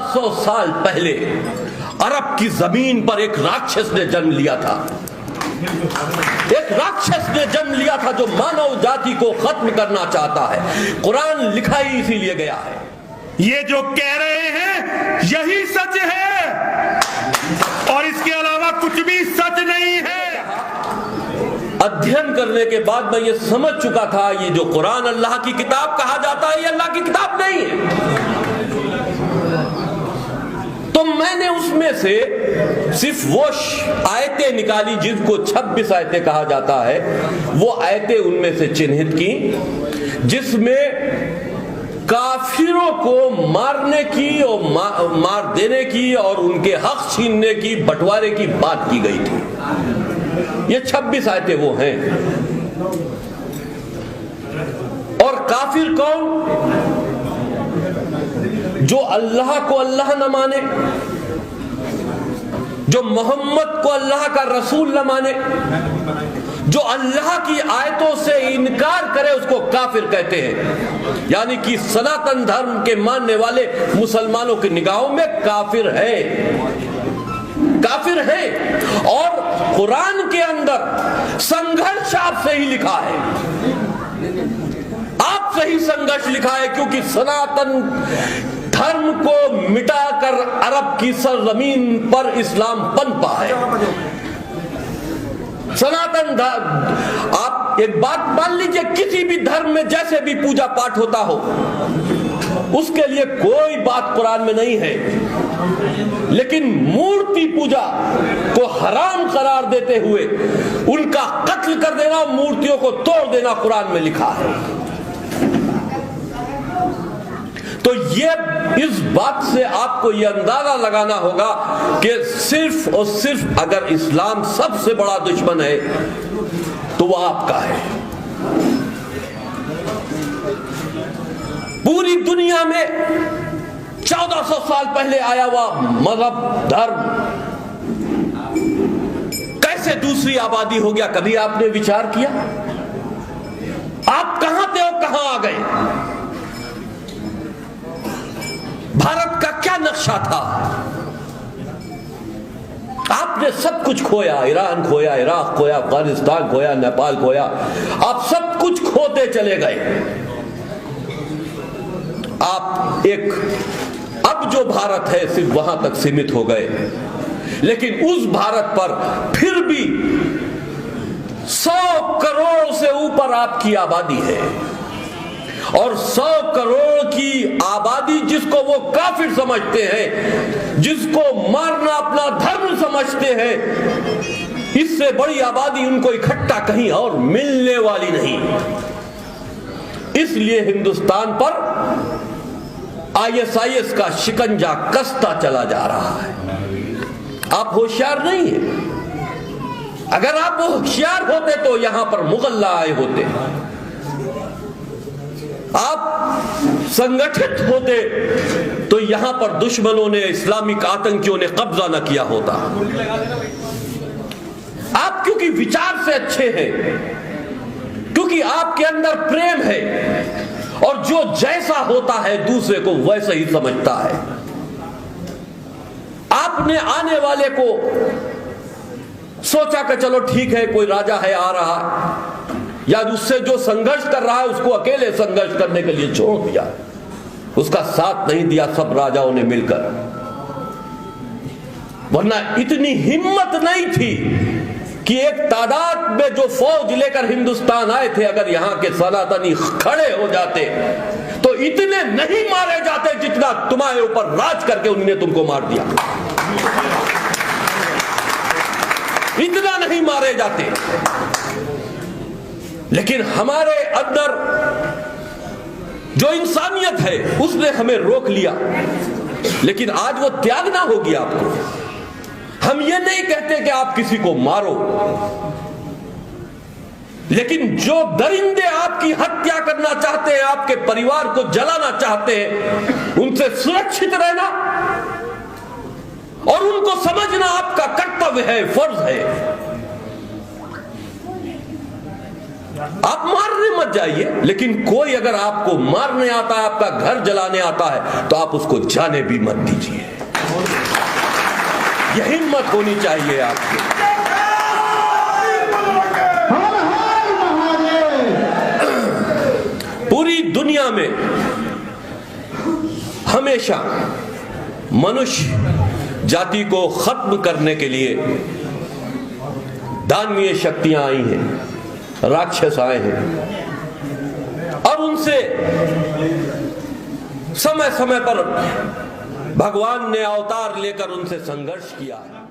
1400 साल पहले अरब की जमीन पर एक राक्षस ने जन्म लिया था। एक राक्षस ने जन्म लिया था जो मानव जाति को खत्म करना चाहता है। कुरान लिखा ही इसीलिए गया है। ये जो कह रहे हैं यही सच है और इसके अलावा कुछ भी सच नहीं है। अध्ययन करने के बाद मैं ये समझ चुका था ये जो कुरान अल्लाह की किताब कहा जाता है ये अल्लाह की किताब नहीं है। तो मैंने उसमें से सिर्फ वो आयतें निकाली जिनको 26 आयतें कहा जाता है, वो आयतें उनमें से चिन्हित की जिसमें काफिरों को मारने की और मार देने की और उनके हक छीनने की, बंटवारे की बात की गई थी। ये 26 आयतें वो हैं। और काफिर कौन? जो अल्लाह को अल्लाह न माने, जो मोहम्मद को अल्लाह का रसूल न माने, जो अल्लाह की आयतों से इनकार करे उसको काफिर कहते हैं। यानी कि सनातन धर्म के मानने वाले मुसलमानों की निगाहों में काफिर है, काफिर है। और कुरान के अंदर संघर्ष आपसे ही लिखा है, आपसे ही संघर्ष लिखा है, क्योंकि सनातन धर्म को मिटाकर अरब की सरजमीन पर इस्लाम पनपा है। सनातन धर्म, आप एक बात मान लीजिए, किसी भी धर्म में जैसे भी पूजा पाठ होता हो उसके लिए कोई बात कुरान में नहीं है, लेकिन मूर्ति पूजा को हराम करार देते हुए उनका कत्ल कर देना, मूर्तियों को तोड़ देना कुरान में लिखा है। तो ये इस बात से आपको ये अंदाजा लगाना होगा कि सिर्फ और सिर्फ अगर इस्लाम सबसे बड़ा दुश्मन है तो वो आपका है। पूरी दुनिया में 1400 साल पहले आया हुआ मजहब, धर्म कैसे दूसरी आबादी हो गया? कभी आपने विचार किया? आप कहां थे और कहां आ गए? भारत का क्या नक्शा था? आपने सब कुछ खोया, ईरान खोया, इराक खोया, अफगानिस्तान खोया, नेपाल खोया, आप सब कुछ खोते चले गए। आप एक अब जो भारत है सिर्फ वहां तक सीमित हो गए, लेकिन उस भारत पर फिर भी 100 करोड़ से ऊपर आपकी आबादी है। और 100 करोड़ की आबादी जिसको वो काफिर समझते हैं, जिसको मारना अपना धर्म समझते हैं, इससे बड़ी आबादी उनको इकट्ठा कहीं और मिलने वाली नहीं। इसलिए हिंदुस्तान पर ISIS का शिकंजा कसता चला जा रहा है। आप होशियार नहीं है। अगर आप होशियार होते तो यहां पर मुगल आए होते, आप संगठित होते तो यहां पर दुश्मनों ने, इस्लामिक आतंकियों ने कब्जा न किया होता। आप क्योंकि विचार से अच्छे हैं, क्योंकि आपके अंदर प्रेम है और जो जैसा होता है दूसरे को वैसा ही समझता है। आपने आने वाले को सोचा कि चलो ठीक है, कोई राजा है आ रहा, या उससे जो संघर्ष कर रहा है उसको अकेले संघर्ष करने के लिए छोड़ दिया, उसका साथ नहीं दिया सब राजाओं ने मिलकर। वरना इतनी हिम्मत नहीं थी कि एक तादाद में जो फौज लेकर हिंदुस्तान आए थे, अगर यहां के सनातनी खड़े हो जाते तो इतने नहीं मारे जाते जितना तुम्हारे ऊपर राज करके उन्होंने तुमको मार दिया। इतना नहीं मारे जाते। लेकिन हमारे अंदर जो इंसानियत है उसने हमें रोक लिया। लेकिन आज वो त्यागना होगी आपको। हम ये नहीं कहते कि आप किसी को मारो, लेकिन जो दरिंदे आपकी हत्या करना चाहते हैं, आपके परिवार को जलाना चाहते हैं, उनसे सुरक्षित रहना और उनको समझना आपका कर्तव्य है, फर्ज है। आप मारने मत जाइए, लेकिन कोई अगर आपको मारने आता है, आपका घर जलाने आता है, तो आप उसको जाने भी मत दीजिए। यह हिम्मत होनी चाहिए आपकी। पूरी दुनिया में हमेशा मनुष्य जाति को खत्म करने के लिए दानवीय शक्तियां आई हैं, राक्षस आए हैं, और उनसे समय समय पर भगवान ने अवतार लेकर उनसे संघर्ष किया है।